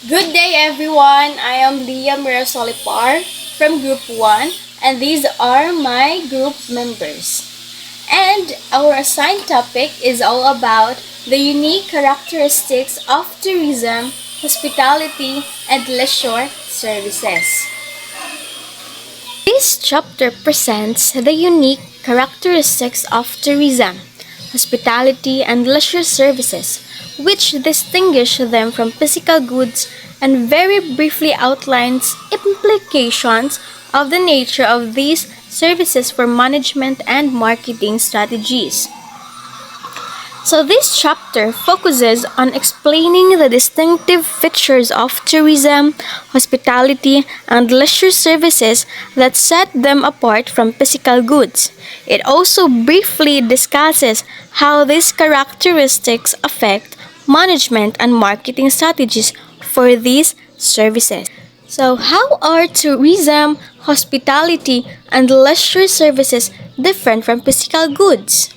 Good day, everyone. I am Leah Mirasolipar from Group 1, and these are my group members. And our assigned topic is all about the unique characteristics of tourism, hospitality, and leisure services. This chapter presents the unique characteristics of tourism, hospitality, and leisure services, which distinguish them from physical goods, and very briefly outlines implications of the nature of these services for management and marketing strategies. So, this chapter focuses on explaining the distinctive features of tourism, hospitality, and leisure services that set them apart from physical goods. It also briefly discusses how these characteristics affect management and marketing strategies for these services. So, how are tourism, hospitality, and leisure services different from physical goods?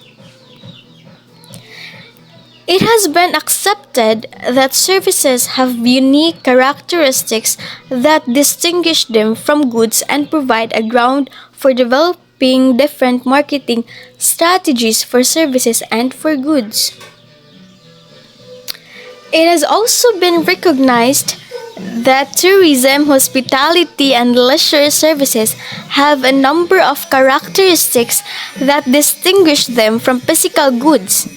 It has been accepted that services have unique characteristics that distinguish them from goods and provide a ground for developing different marketing strategies for services and for goods. It has also been recognized that tourism, hospitality, and leisure services have a number of characteristics that distinguish them from physical goods.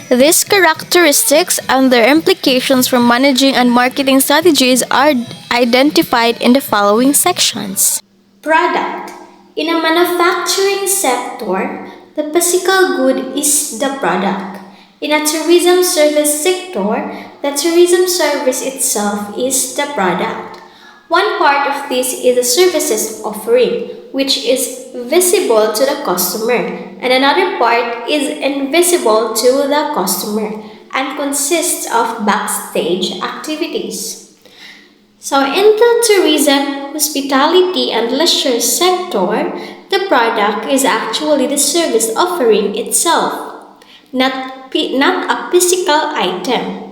These characteristics and their implications for managing and marketing strategies are identified in the following sections. Product. In a manufacturing sector, the physical good is the product. In a tourism service sector, the tourism service itself is the product. One part of this is the services offering, which is visible to the customer, and another part is invisible to the customer and consists of backstage activities. So, in the tourism, hospitality, and leisure sector, the product is actually the service offering itself, not a physical item.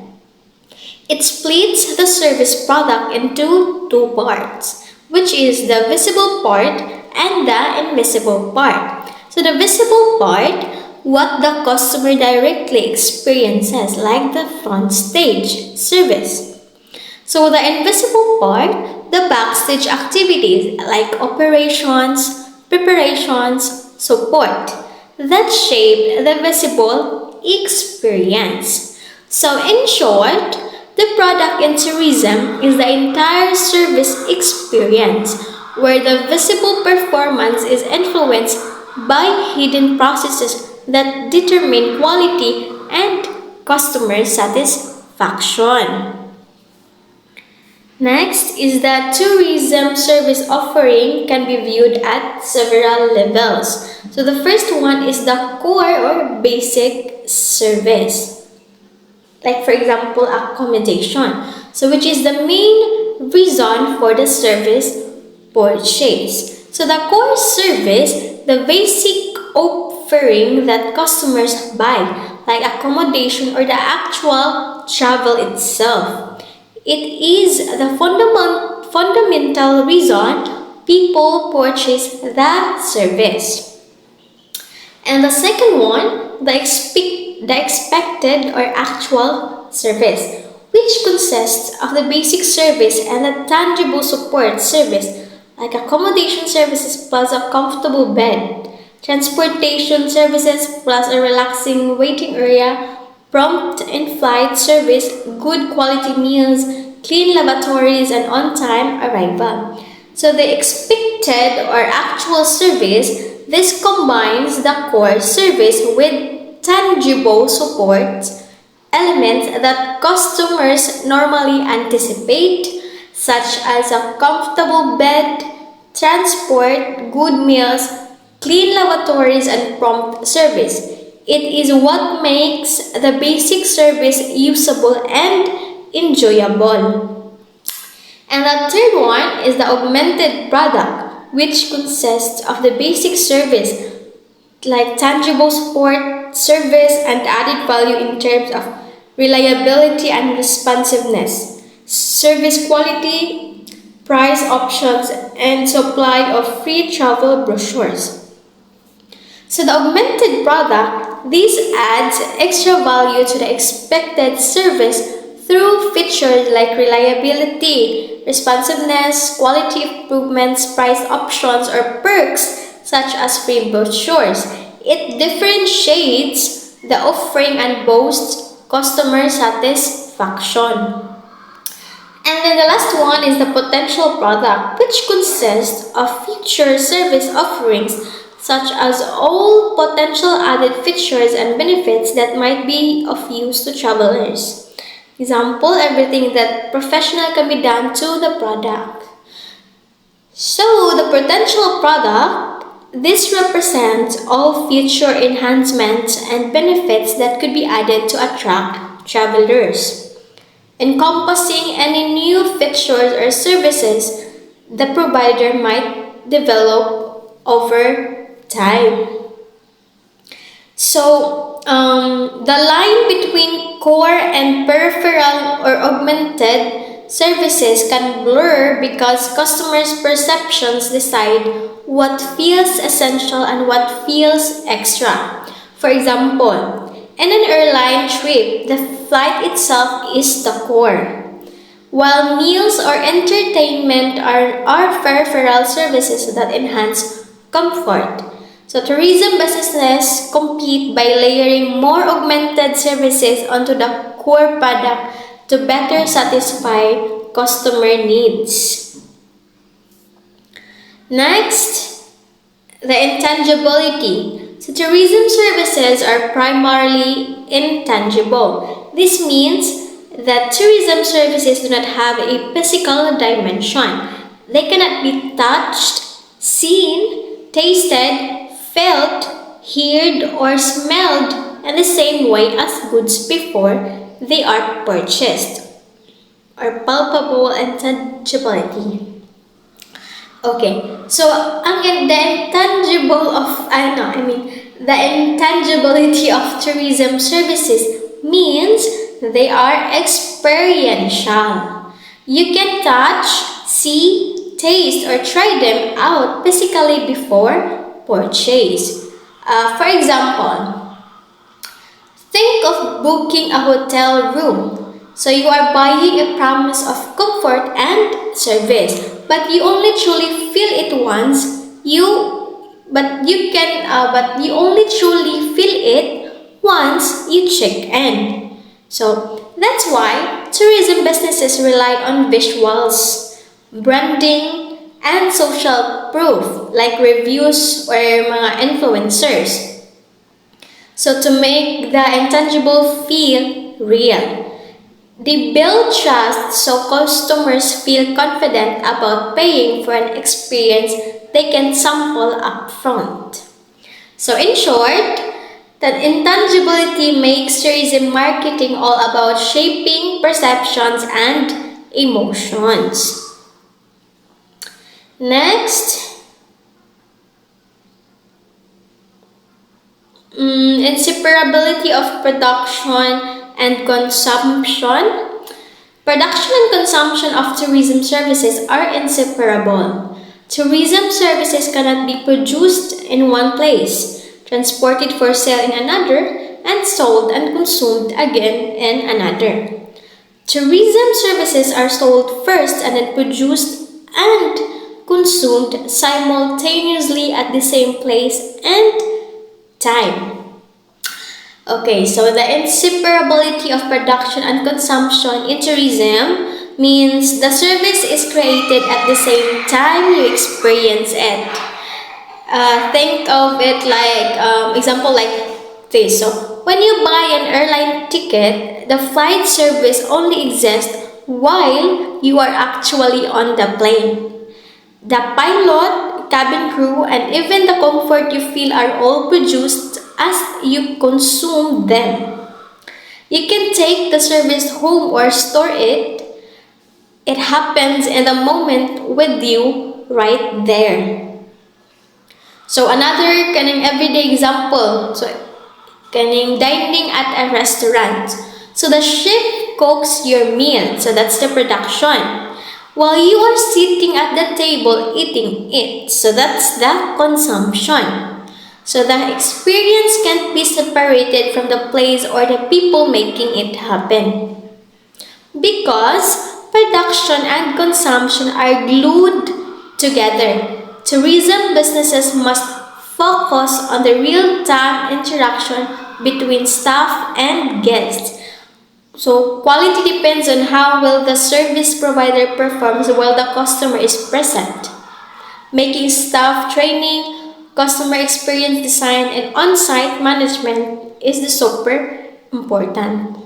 It splits the service product into two parts, which is the visible part and the invisible part. So, the visible part, what the customer directly experiences, like the front stage service. So, the invisible part, the backstage activities like operations, preparations, support that shape the visible experience. So, in short, the product in tourism is the entire service experience where the visible performance is influenced by hidden processes that determine quality and customer satisfaction. Next is that tourism service offering can be viewed at several levels. So the first one is the core or basic service. Like for example, accommodation. So which is the main reason for the service purchase. So the core service, the basic offering that customers buy, like accommodation or the actual travel itself. It is the fundamental reason people purchase that service. And the second one, the expected or actual service, which consists of the basic service and the tangible support service, like accommodation services plus a comfortable bed, transportation services plus a relaxing waiting area, prompt in-flight service, good quality meals, clean lavatories, and on-time arrival. So the expected or actual service, this combines the core service with tangible support elements that customers normally anticipate, such as a comfortable bed, transport, good meals, clean lavatories, and prompt service. It is what makes the basic service usable and enjoyable. And the third one is the augmented product, which consists of the basic service like tangible support, service, and added value in terms of reliability and responsiveness. service quality, price options, and supply of free travel brochures. So the augmented product, this adds extra value to the expected service through features like reliability, responsiveness, quality improvements, price options, or perks such as free brochures. It differentiates the offering and boasts customer satisfaction. And then the last one is the potential product, which consists of future service offerings such as all potential added features and benefits that might be of use to travelers. Example, everything that professional can be done to the product. So the potential product, this represents all future enhancements and benefits that could be added to attract travelers, encompassing any new features or services the provider might develop over time. So, the line between core and peripheral or augmented services can blur because customers' perceptions decide what feels essential and what feels extra. For example, in an airline trip, the flight itself is the core, while meals or entertainment are peripheral services that enhance comfort. So tourism businesses compete by layering more augmented services onto the core product to better satisfy customer needs. Next, the intangibility. So tourism services are primarily intangible. This means that tourism services do not have a physical dimension. They cannot be touched, seen, tasted, felt, heard, or smelled in the same way as goods before they are purchased, or palpable intangibility. Okay, so the intangible of the intangibility of tourism services means they are experiential. You can touch, see, taste, or try them out physically before purchase. For example, think of booking a hotel room. So you are buying a promise of comfort and service, but you only truly feel it once. But you only truly feel it once you check in. So that's why tourism businesses rely on visuals, branding, and social proof like reviews or mga influencers. So to make the intangible feel real. They build trust so customers feel confident about paying for an experience they can sample upfront. So in short, that intangibility makes tourism marketing all about shaping perceptions and emotions. Next, inseparability of production and consumption. Production and consumption of tourism services are inseparable. Tourism services cannot be produced in one place, transported for sale in another, and sold and consumed again in another. Tourism services are sold first and then produced and consumed simultaneously at the same place and time. Okay, so the inseparability of production and consumption in tourism means the service is created at the same time you experience it. Think of it like, example like this. So, when you buy an airline ticket, the flight service only exists while you are actually on the plane. The pilot, cabin crew, and even the comfort you feel are all produced as you consume them. You can take the service home or store it. It happens in the moment with you right there. So another everyday example. So dining at a restaurant. So the chef cooks your meal, so that's the production. While you are sitting at the table eating it, so that's the consumption. So the experience can't be separated from the place or the people making it happen. Because production and consumption are glued together. Tourism businesses must focus on the real-time interaction between staff and guests. So quality depends on how well the service provider performs while the customer is present. Making staff training, customer experience design, and on-site management is the super important.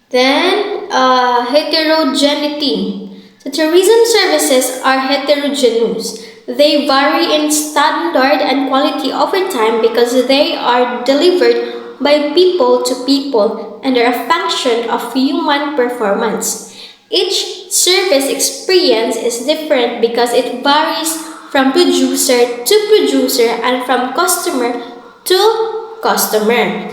Then, heterogeneity. So tourism services are heterogeneous. They vary in standard and quality over time because they are delivered by people to people and are a function of human performance. Each service experience is different because it varies from producer to producer and from customer to customer.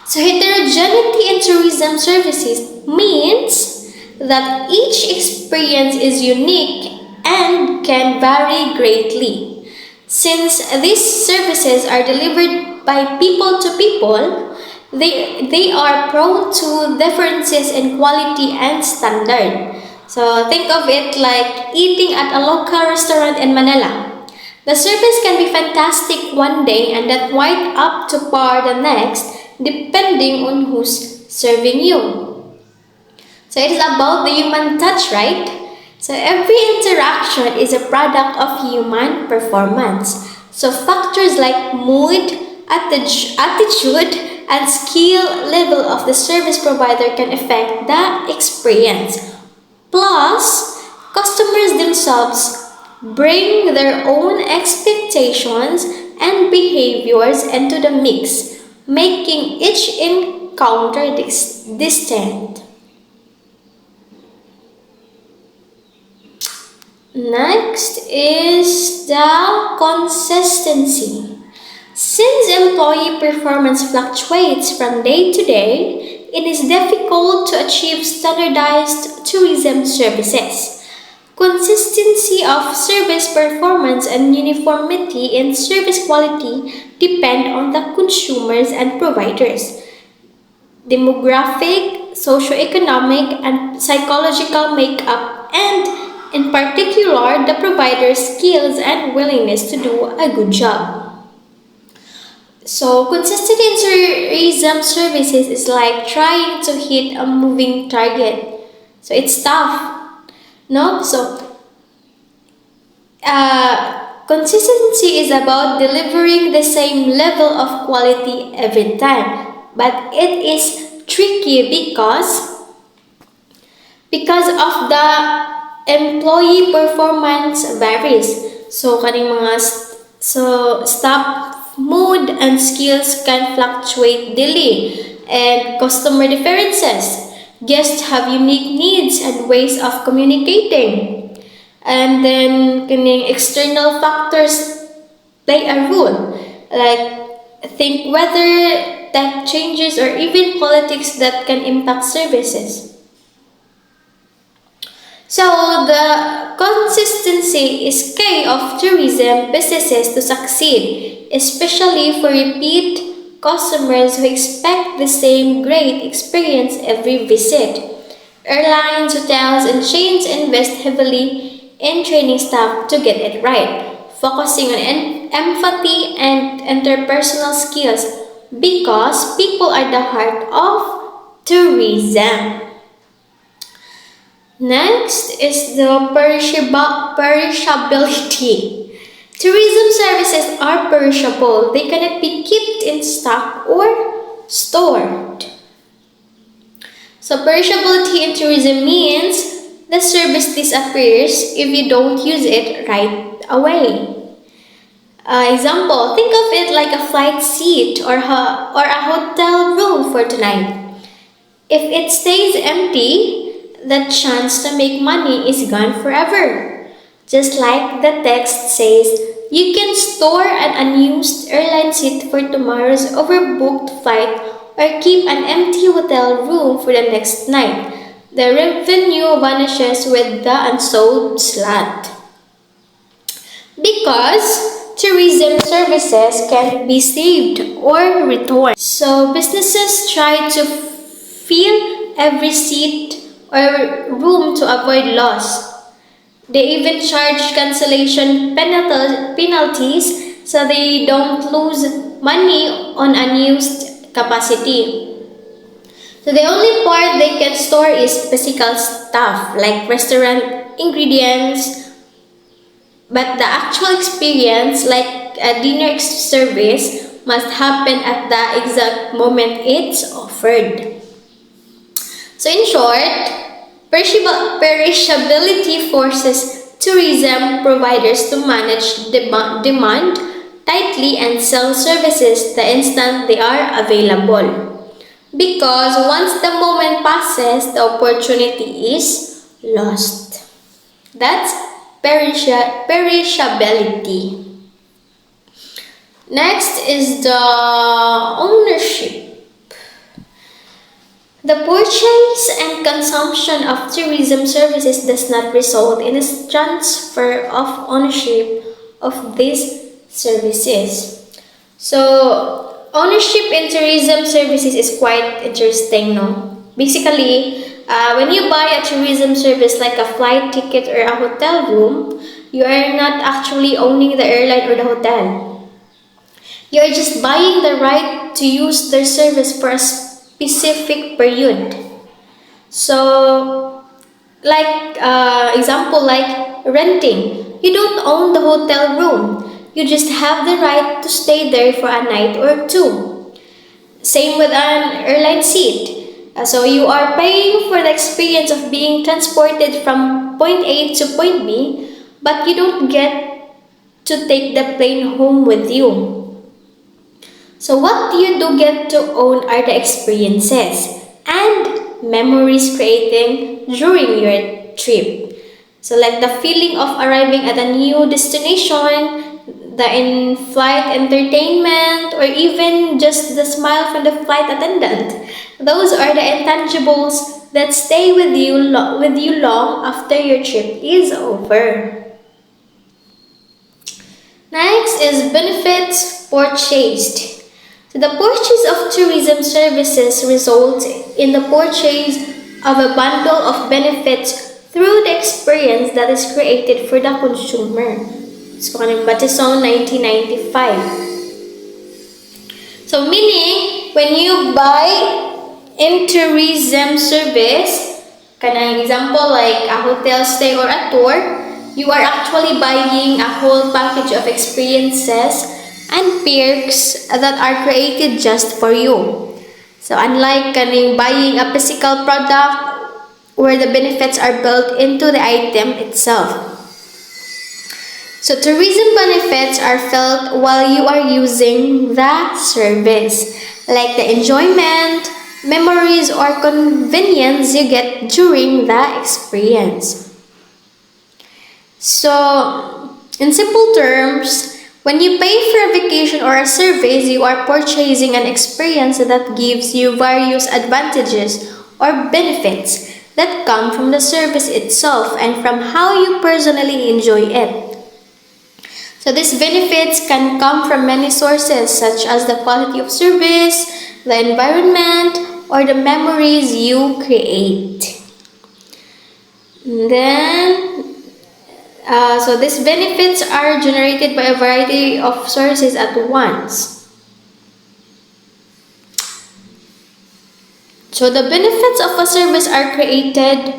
So heterogeneity in tourism services means that each experience is unique and can vary greatly. Since these services are delivered by people to people, they are prone to differences in quality and standard. So think of it like eating at a local restaurant in Manila. The service can be fantastic one day and not quite up to par the next, depending on who's serving you. So it is about the human touch, right? So every interaction is a product of human performance. So factors like mood, attitude, and skill level of the service provider can affect the experience. Plus, customers themselves bring their own expectations and behaviors into the mix, making each encounter distinct. Next is the consistency. Since employee performance fluctuates from day to day, it is difficult to achieve standardized tourism services. Consistency of service performance and uniformity in service quality depend on the consumers and providers. Demographic, socioeconomic, and psychological makeup, and in particular, the provider's skills and willingness to do a good job. So, consistent in tourism services is like trying to hit a moving target. So, it's tough. No? So, consistency is about delivering the same level of quality every time. But it is tricky because of the employee performance varies. So kaning mga staff mood and skills can fluctuate daily, and customer differences. Guests have unique needs and ways of communicating. And then kaning external factors play a role. Like think weather, tech changes, or even politics that can impact services. So the consistency is key of tourism businesses to succeed, especially for repeat customers who expect the same great experience every visit. Airlines, hotels, and chains invest heavily in training staff to get it right, focusing on empathy and interpersonal skills because people are the heart of tourism. Next is the perishability. Tourism services are perishable. They cannot be kept in stock or stored. So perishability in tourism means the service disappears if you don't use it right away. Example, think of it like a flight seat or a hotel room for tonight. If it stays empty, the chance to make money is gone forever. Just like the text says, you can store an unused airline seat for tomorrow's overbooked flight or keep an empty hotel room for the next night. The revenue vanishes with the unsold slot. Because tourism services can be saved or returned. So businesses try to fill every seat or room to avoid loss. They even charge cancellation penalties so they don't lose money on unused capacity. So the only part they can store is physical stuff like restaurant ingredients, but the actual experience, like a dinner service, must happen at the exact moment it's offered. So in short, perishability forces tourism providers to manage demand tightly and sell services the instant they are available. Because once the moment passes, the opportunity is lost. That's perishability. Next is the ownership. The purchase and consumption of tourism services does not result in a transfer of ownership of these services. So, ownership in tourism services is quite interesting, no? Basically, when you buy a tourism service like a flight ticket or a hotel room, you are not actually owning the airline or the hotel. You are just buying the right to use their service for a specific period. So, like example like renting, you don't own the hotel room. You just have the right to stay there for a night or two. Same with an airline seat. So you are paying for the experience of being transported from point A to point B, but you don't get to take the plane home with you. So what you do get to own are the experiences and memories creating during your trip. So like the feeling of arriving at a new destination, the in-flight entertainment, or even just the smile from the flight attendant. Those are the intangibles that stay with you long after your trip is over. Next is benefits purchased. So the purchase of tourism services results in the purchase of a bundle of benefits through the experience that is created for the consumer. So, Batisong 1995. So, meaning, when you buy in tourism service, kanang example like a hotel stay or a tour, you are actually buying a whole package of experiences and perks that are created just for you. So, unlike buying a physical product where the benefits are built into the item itself. So tourism benefits are felt while you are using the service, like the enjoyment, memories, or convenience you get during the experience. So, in simple terms, when you pay for a vacation or a service, you are purchasing an experience that gives you various advantages or benefits that come from the service itself and from how you personally enjoy it. So these benefits can come from many sources such as the quality of service, the environment, or the memories you create. And then, so these benefits are generated by a variety of sources at once. So the benefits of a service are created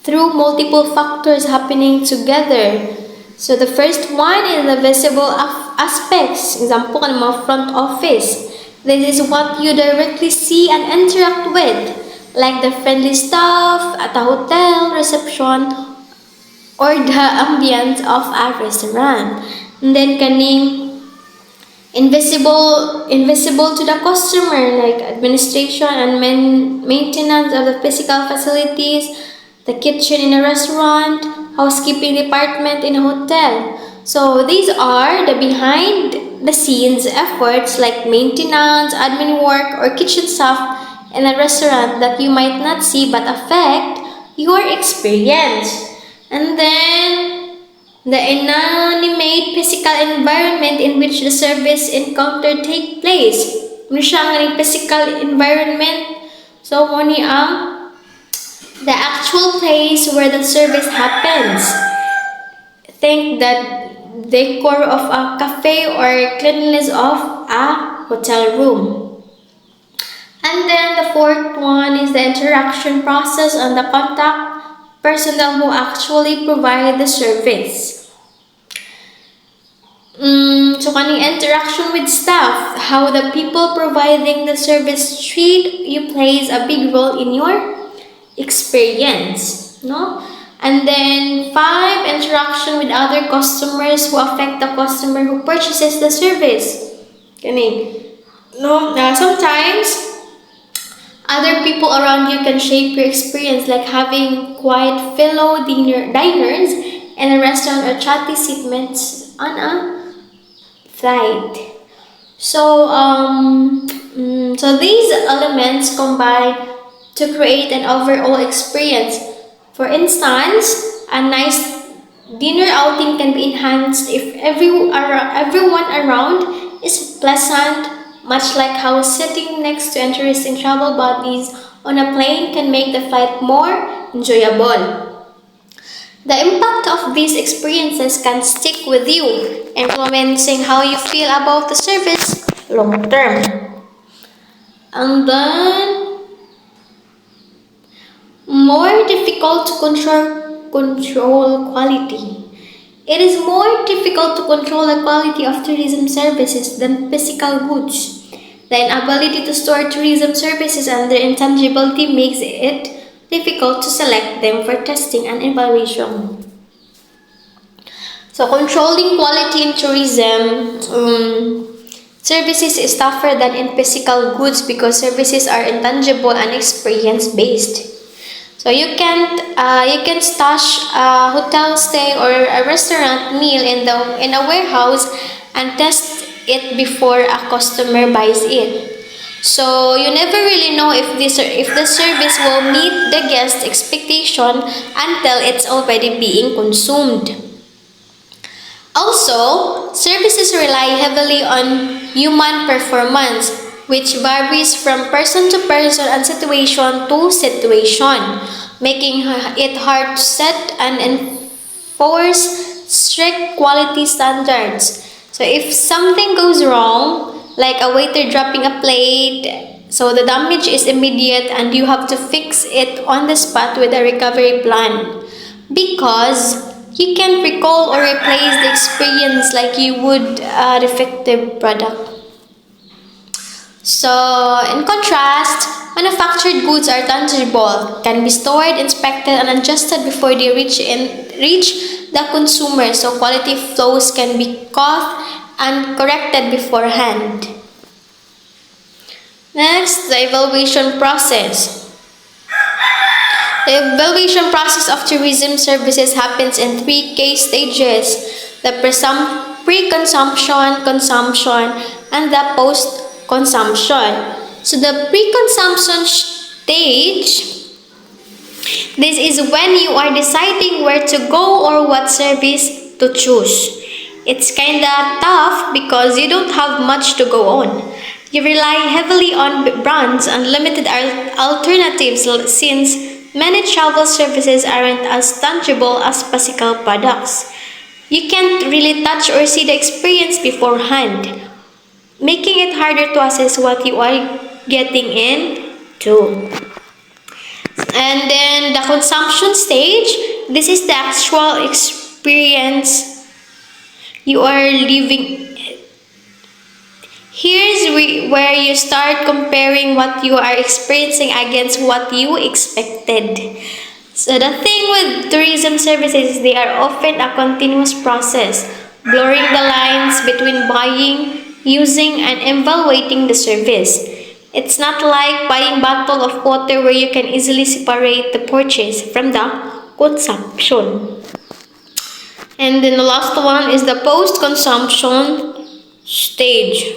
through multiple factors happening together. So the first one is the visible aspects. Example, ng front office. This is what you directly see and interact with, like the friendly staff at a hotel reception or the ambience of a restaurant. And then kaning invisible to the customer, like administration and maintenance of the physical facilities, the kitchen in a restaurant, housekeeping department in a hotel. So these are the the scenes efforts like maintenance, admin work, or kitchen staff in a restaurant that you might not see but affect your experience. And then the inanimate physical environment in which the service encounter take place. Ano siya ang physical environment? So, mo ni ang the actual place where the service happens. Think that decor of a cafe or cleanliness of a hotel room. And then the fourth one is the interaction process and the contact personnel who actually provide the service. So kaning interaction with staff, how the people providing the service treat you plays a big role in your experience, no? And then 5, interaction with other customers who affect the customer who purchases the service. Kaning, no? Sometimes other people around you can shape your experience, like having quiet fellow diners in a restaurant or chatty seatmates on a flight. So, so these elements combine to create an overall experience. For instance, a nice dinner outing can be enhanced if everyone around is pleasant, much like how sitting next to interesting travel buddies on a plane can make the flight more enjoyable. The impact of these experiences can stick with you, influencing how you feel about the service long term. And then, more difficult to control quality. It is more difficult to control the quality of tourism services than physical goods. The inability to store tourism services and their intangibility makes it difficult to select them for testing and evaluation. So controlling quality in tourism services is tougher than in physical goods because services are intangible and experience based. So you can stash a hotel stay or a restaurant meal in a warehouse and test it before a customer buys it. So you never really know if the service will meet the guest expectation until it's already being consumed. Also, services rely heavily on human performance, which varies from person to person and situation to situation, making it hard to set and enforce strict quality standards. So if something goes wrong, like a waiter dropping a plate, so the damage is immediate and you have to fix it on the spot with a recovery plan, because you can't recall or replace the experience like you would a defective product. So, in contrast, manufactured goods are tangible, can be stored, inspected, and adjusted before they reach the consumer, so quality flows can be caught and corrected beforehand. Next, the evaluation process. The evaluation process of tourism services happens in 3 case stages: the pre-consumption, consumption, and the post-consumption. So the pre-consumption stage, this is when you are deciding where to go or what service to choose. It's kinda tough because you don't have much to go on. You rely heavily on brands and limited alternatives since many travel services aren't as tangible as physical products. You can't really touch or see the experience beforehand, making it harder to assess what you are getting into. And then the consumption stage, this is the actual experience you are living. Here's where you start comparing what you are experiencing against what you expected. So the thing with tourism services is they are often a continuous process, blurring the lines between buying, using, and evaluating the service. It's not like buying a bottle of water where you can easily separate the purchase from the consumption. And then the last one is the post-consumption stage.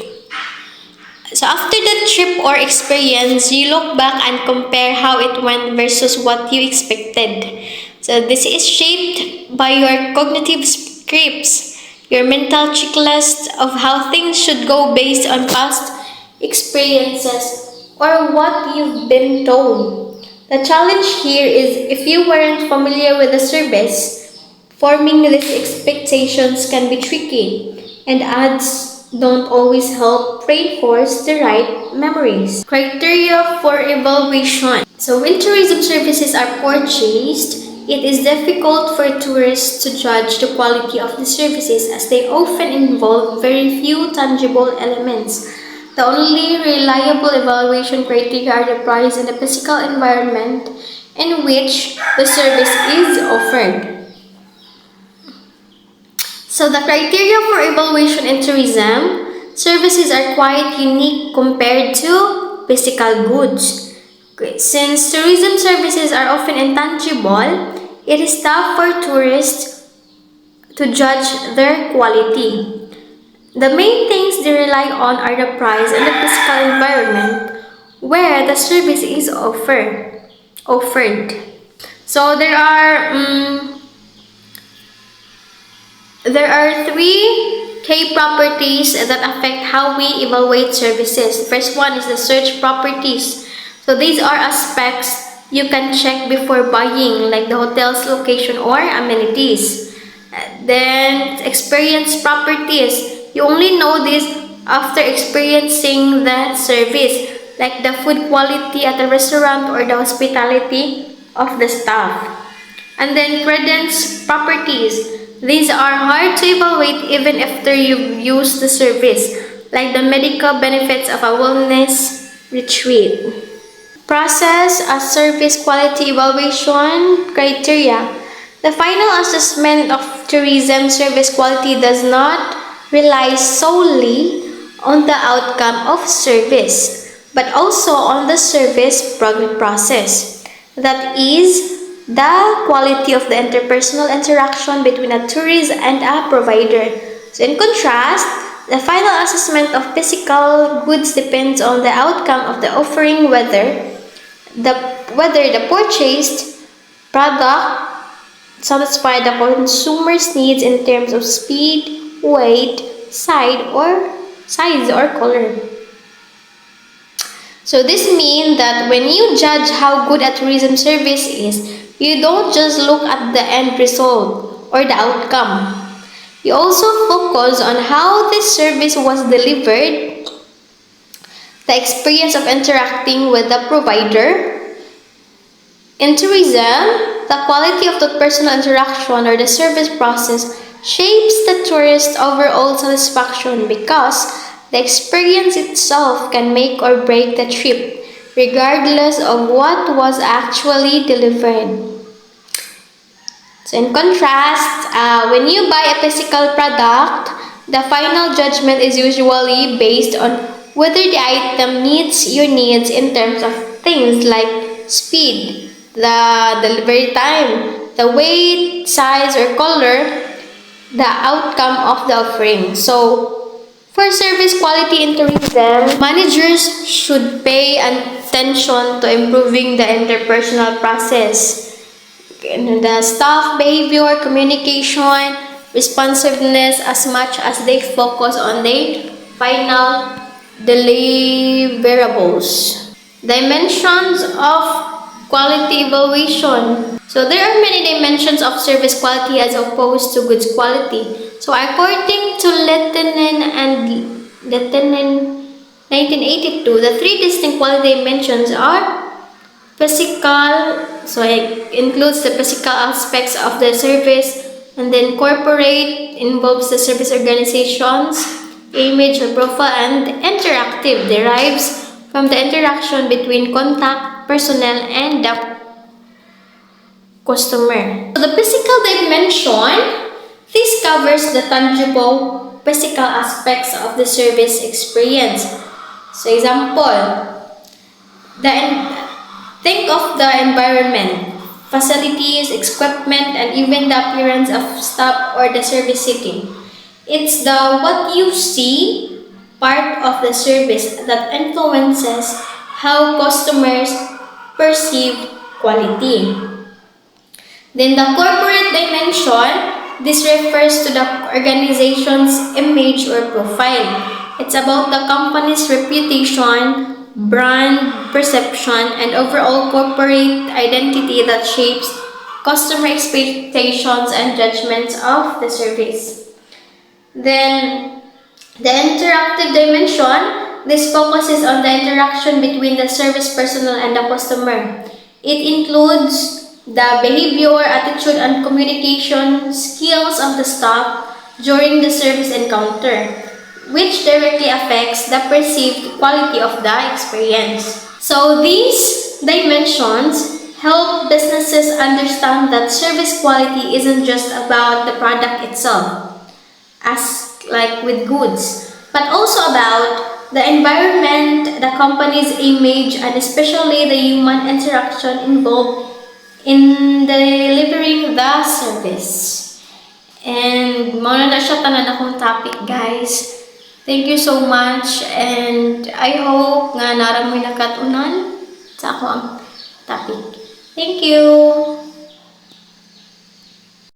So after the trip or experience, you look back and compare how it went versus what you expected. So this is shaped by your cognitive scripts, your mental checklist of how things should go based on past experiences or what you've been told. The challenge here is if you weren't familiar with the service, forming these expectations can be tricky, and ads don't always help reinforce the right memories. Criteria for evaluation. So, when tourism services are purchased, it is difficult for tourists to judge the quality of the services as they often involve very few tangible elements. The only reliable evaluation criteria are the price and the physical environment in which the service is offered. So the criteria for evaluation in tourism services are quite unique compared to physical goods. Since tourism services are often intangible, it is tough for tourists to judge their quality. The main things they rely on are the price and the physical environment where the service is offered. So there are three key properties that affect how we evaluate services. First one is the search properties. So these are aspects you can check before buying, like the hotel's location or amenities. Then experience properties. You only know this after experiencing the service, like the food quality at the restaurant or the hospitality of the staff. And then credence properties. These are hard to evaluate even after you've used the service, like the medical benefits of a wellness retreat. Process a service quality evaluation criteria. The final assessment of tourism service quality does not rely solely on the outcome of service, but also on the service process. That is, the quality of the interpersonal interaction between a tourist and a provider. So in contrast, the final assessment of physical goods depends on the outcome of the offering, whether the purchased product satisfy the consumer's needs in terms of speed, weight, size or color. So this means that when you judge how good a tourism service is, you don't just look at the end result or the outcome. You also focus on how this service was delivered, the experience of interacting with the provider. In tourism, the quality of the personal interaction or the service process shapes the tourist's overall satisfaction because the experience itself can make or break the trip, regardless of what was actually delivered. So in contrast, when you buy a physical product, the final judgment is usually based on whether the item meets your needs in terms of things like speed, the delivery time, the weight, size, or color, the outcome of the offering. So, for service quality in tourism, managers should pay attention to improving the interpersonal process, the staff behavior, communication, responsiveness as much as they focus on the final deliverables. Dimensions of quality evaluation. So there are many dimensions of service quality as opposed to goods quality. So according to Lettinen 1982, the three distinct quality dimensions are physical, so it includes the physical aspects of the service, and then corporate involves the service organization's image or profile, and interactive derives from the interaction between contact personnel and the customer. So the physical dimension, this covers the tangible physical aspects of the service experience. So example, think of the environment, facilities, equipment, and even the appearance of staff or the service setting. It's the what you see part of the service that influences how customers perceive quality. Then the corporate dimension, this refers to the organization's image or profile. It's about the company's reputation, brand perception, and overall corporate identity that shapes customer expectations and judgments of the service. Then the interactive dimension, this focuses on the interaction between the service personnel and the customer. It includes the behavior, attitude, and communication skills of the staff during the service encounter, which directly affects the perceived quality of the experience. So these dimensions help businesses understand that service quality isn't just about the product itself, as like with goods, but also about the environment, the company's image, and especially the human interaction involved in delivering the service. And mao na siya tanan akong topic, guys. Thank you so much, and I hope nga narang may nakatunan sa ako ang topic. Thank you!